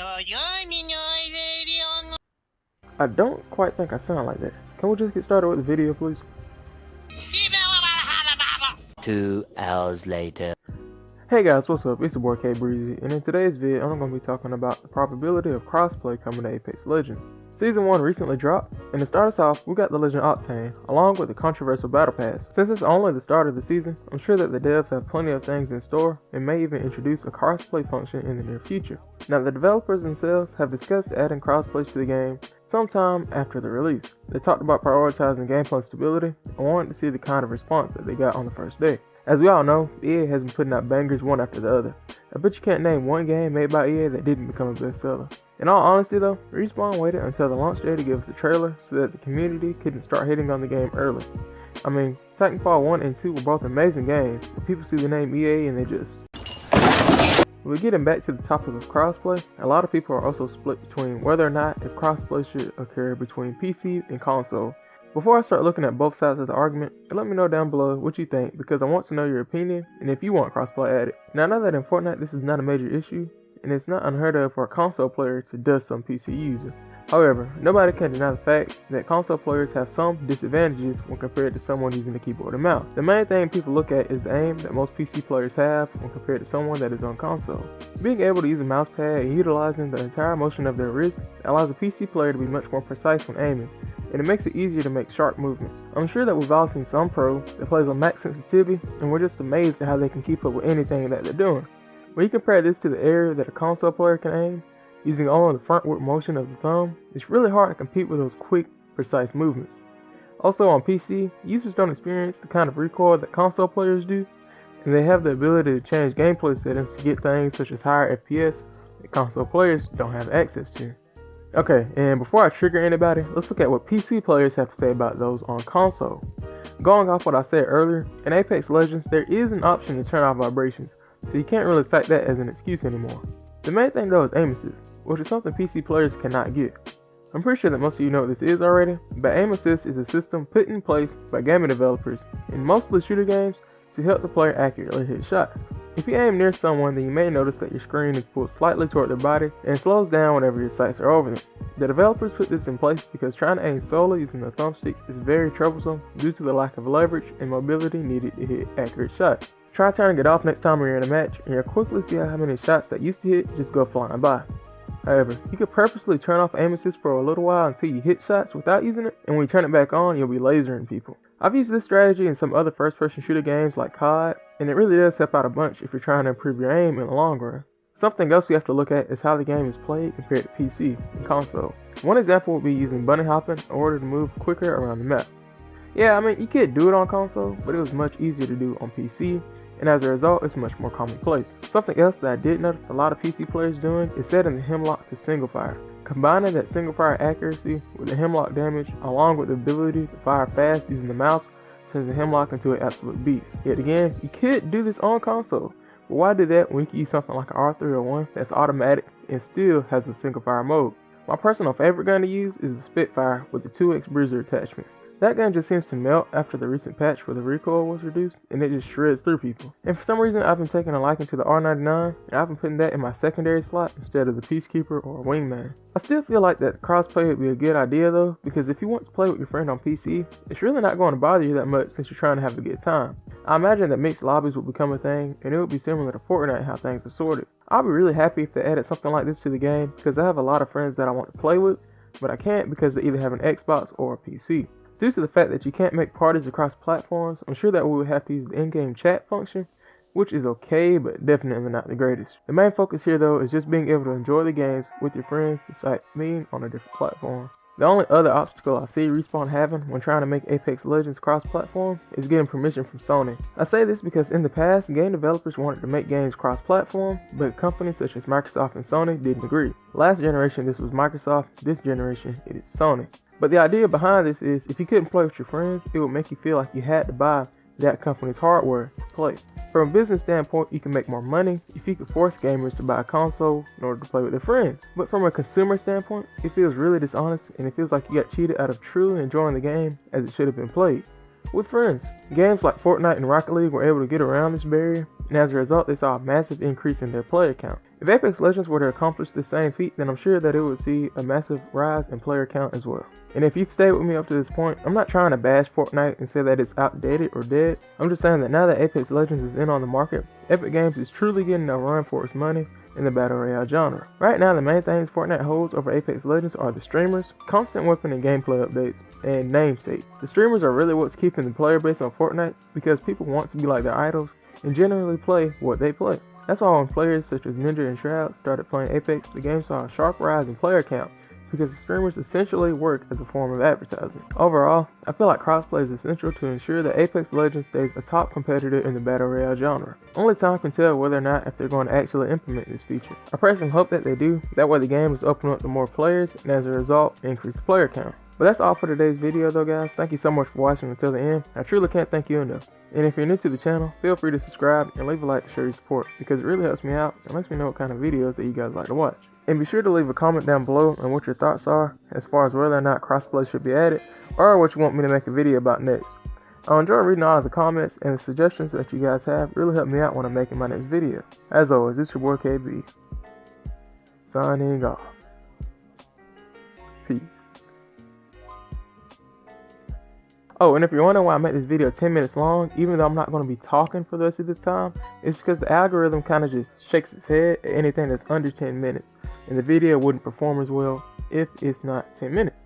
I don't quite think I sound like that. Can we just get started with the video, please? 2 hours later. Hey guys, what's up? It's your boy Kbreezy, and in today's video, I'm going to be talking about the probability of crossplay coming to Apex Legends. Season 1 recently dropped, and to start us off, we got the Legend Octane, along with the controversial Battle Pass. Since it's only the start of the season, I'm sure that the devs have plenty of things in store, and may even introduce a crossplay function in the near future. Now, the developers themselves have discussed adding crossplay to the game sometime after the release. They talked about prioritizing gameplay stability, and wanted to see the kind of response that they got on the first day. As we all know, EA has been putting out bangers one after the other. I bet you can't name one game made by EA that didn't become a bestseller. In all honesty though, Respawn waited until the launch day to give us a trailer so that the community couldn't start hating on the game early. I mean, Titanfall 1 and 2 were both amazing games, but people see the name EA and they just... We're getting back to the topic of crossplay. A lot of people are also split between whether or not if crossplay should occur between PC and console. Before I start looking at both sides of the argument, let me know down below what you think, because I want to know your opinion and if you want crossplay added. Now I know that in Fortnite this is not a major issue, and it's not unheard of for a console player to dust some PC user. However, nobody can deny the fact that console players have some disadvantages when compared to someone using the keyboard and mouse. The main thing people look at is the aim that most PC players have when compared to someone that is on console. Being able to use a mouse pad and utilizing the entire motion of their wrist allows a PC player to be much more precise when aiming, and it makes it easier to make sharp movements. I'm sure that we've all seen some pro that plays on max sensitivity, and we're just amazed at how they can keep up with anything that they're doing. When you compare this to the area that a console player can aim, using only the frontward motion of the thumb, it's really hard to compete with those quick, precise movements. Also on PC, users don't experience the kind of recoil that console players do, and they have the ability to change gameplay settings to get things such as higher FPS that console players don't have access to. Okay, and before I trigger anybody, let's look at what PC players have to say about those on console. Going off what I said earlier, in Apex Legends there is an option to turn off vibrations, so you can't really cite that as an excuse anymore. The main thing though is aim assist, which is something PC players cannot get. I'm pretty sure that most of you know what this is already, but aim assist is a system put in place by gaming developers in mostly shooter games to help the player accurately hit shots. If you aim near someone, then you may notice that your screen is pulled slightly toward their body and slows down whenever your sights are over them. The developers put this in place because trying to aim solely using the thumbsticks is very troublesome due to the lack of leverage and mobility needed to hit accurate shots. Try turning it off next time you're in a match, and you'll quickly see how many shots that used to hit just go flying by. However, you could purposely turn off aim assist for a little while until you hit shots without using it, and when you turn it back on, you'll be lasering people. I've used this strategy in some other first-person shooter games like COD, and it really does help out a bunch if you're trying to improve your aim in the long run. Something else you have to look at is how the game is played compared to PC and console. One example would be using bunny hopping in order to move quicker around the map. Yeah, I mean, you could do it on console, but it was much easier to do on PC, and as a result, it's much more commonplace. Something else that I did notice a lot of PC players doing is setting the hemlock to single fire. Combining that single fire accuracy with the hemlock damage, along with the ability to fire fast using the mouse, turns the hemlock into an absolute beast. Yet again, you could do this on console, but why do that when you can use something like an R301 that's automatic and still has a single fire mode? My personal favorite gun to use is the Spitfire with the 2x bruiser attachment. That gun just seems to melt after the recent patch where the recoil was reduced, and it just shreds through people. And for some reason I've been taking a liking to the R99, and I've been putting that in my secondary slot instead of the Peacekeeper or Wingman. I still feel like that crossplay would be a good idea though, because if you want to play with your friend on PC, it's really not going to bother you that much since you're trying to have a good time. I imagine that mixed lobbies would become a thing, and it would be similar to Fortnite how things are sorted. I'll be really happy if they added something like this to the game, because I have a lot of friends that I want to play with, but I can't because they either have an Xbox or a PC. Due to the fact that you can't make parties across platforms, I'm sure that we would have to use the in-game chat function, which is okay, but definitely not the greatest. The main focus here though is just being able to enjoy the games with your friends despite being on a different platform. The only other obstacle I see Respawn having when trying to make Apex Legends cross-platform is getting permission from Sony. I say this because in the past, game developers wanted to make games cross-platform, but companies such as Microsoft and Sony didn't agree. Last generation this was Microsoft, this generation it is Sony. But the idea behind this is if you couldn't play with your friends, it would make you feel like you had to buy that company's hardware to play. From a business standpoint, you can make more money if you could force gamers to buy a console in order to play with their friends. But from a consumer standpoint, it feels really dishonest, and it feels like you got cheated out of truly enjoying the game as it should have been played with friends. Games like Fortnite and Rocket League were able to get around this barrier, and as a result they saw a massive increase in their player count. If Apex Legends were to accomplish the same feat, then I'm sure that it would see a massive rise in player count as well. And if you've stayed with me up to this point, I'm not trying to bash Fortnite and say that it's outdated or dead. I'm just saying that now that Apex Legends is in on the market, Epic Games is truly getting a run for its money in the Battle Royale genre. Right now, the main things Fortnite holds over Apex Legends are the streamers, constant weapon and gameplay updates, and namesake. The streamers are really what's keeping the player base on Fortnite because people want to be like their idols and generally play what they play. That's why when players such as Ninja and Shroud started playing Apex, the game saw a sharp rise in player count because the streamers essentially work as a form of advertising. Overall, I feel like crossplay is essential to ensure that Apex Legends stays a top competitor in the Battle Royale genre. Only time can tell whether or not if they're going to actually implement this feature. I personally hope that they do, that way the game is open up to more players and as a result, increase the player count. But that's all for today's video though guys. Thank you so much for watching until the end. I truly can't thank you enough. And if you're new to the channel, feel free to subscribe and leave a like to show your support because it really helps me out and lets me know what kind of videos that you guys like to watch. And be sure to leave a comment down below on what your thoughts are as far as whether or not crossplay should be added or what you want me to make a video about next. I'll enjoy reading all of the comments and the suggestions that you guys have. Really help me out when I'm making my next video. As always, it's your boy KB. Signing off. Peace. Oh, and if you're wondering why I make this video 10 minutes long, even though I'm not going to be talking for the rest of this time, it's because the algorithm kind of just shakes its head at anything that's under 10 minutes, and the video wouldn't perform as well if it's not 10 minutes.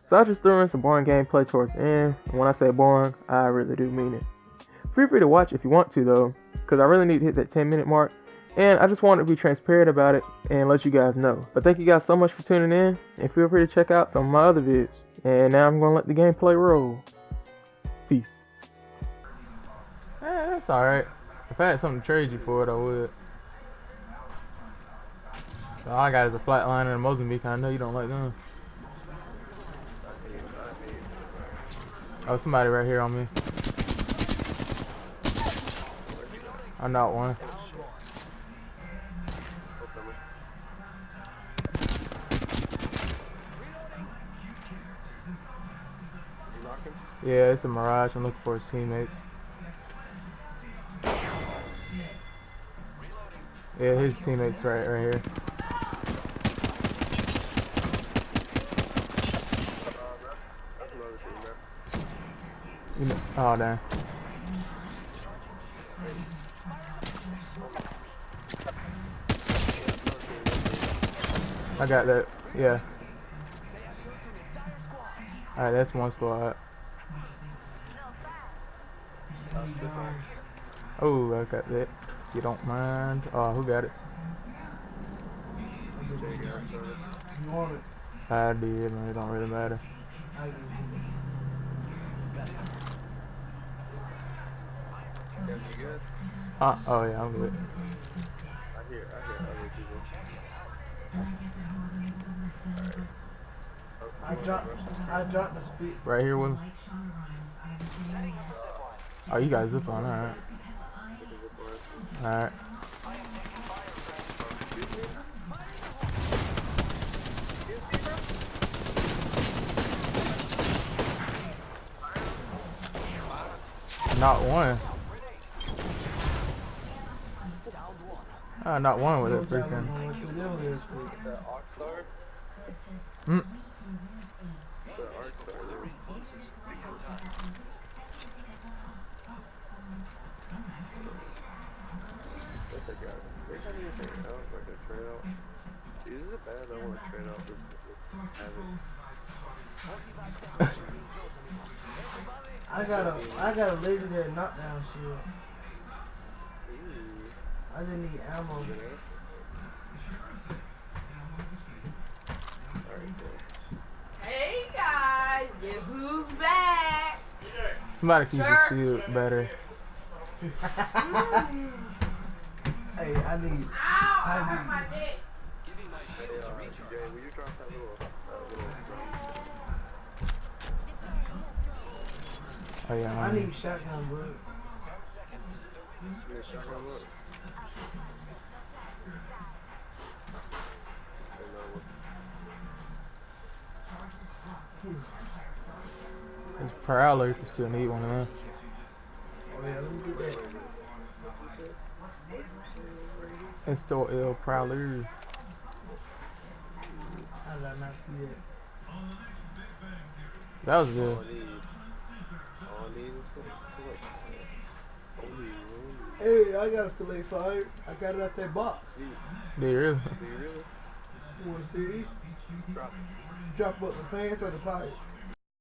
So I just threw in some boring gameplay towards the end, and when I say boring, I really do mean it. Feel free to watch if you want to though, because I really need to hit that 10-minute mark, and I just wanted to be transparent about it and let you guys know. But thank you guys so much for tuning in, and feel free to check out some of my other vids. And now I'm going to let the gameplay roll. Peace. That's alright. If I had something to trade you for it, I would. So all I got is a flatliner and a Mozambique. I know you don't like them. Oh, somebody right here on me. I'm not one. Yeah, it's a Mirage. I'm looking for his teammates. Yeah, his teammates right here. That's another team, bro. You know, oh damn. I got that. Yeah. Alright, that's one squad. Oh, I got that. If you don't mind. Oh, who got it? I did, man. It don't really matter. You good? Oh yeah, I'm good. I hear other people. I dropped the speed. Right here with me. Oh, you got zip on, alright. Alright. Not one. Not one with it freaking. The Oxstar? Hmm. The Oxstar, dude. What they got? They can't even trade out, like a trade out. Dude, this is bad. I want to trade out this I got a legendary knockdown shield. I just need ammo. Hey guys, guess who's back? Somebody keeps the shield better. Hey, I need. Ow! I hurt my neck. Jay, will you drop that little drum? Oh yeah. I need shotgun bullets. You need a shotgun look? It's Prowler. You can still need one of them. Oh yeah, let me get that. What you say? And still ill Prowler. How did I not see it? That was good. All I need is some collect. Only. Hey, I got a Select Fire. I got it out that box. See, Did you really? do you really? You wanna see? Drop it. Drop up the pants or the pipe?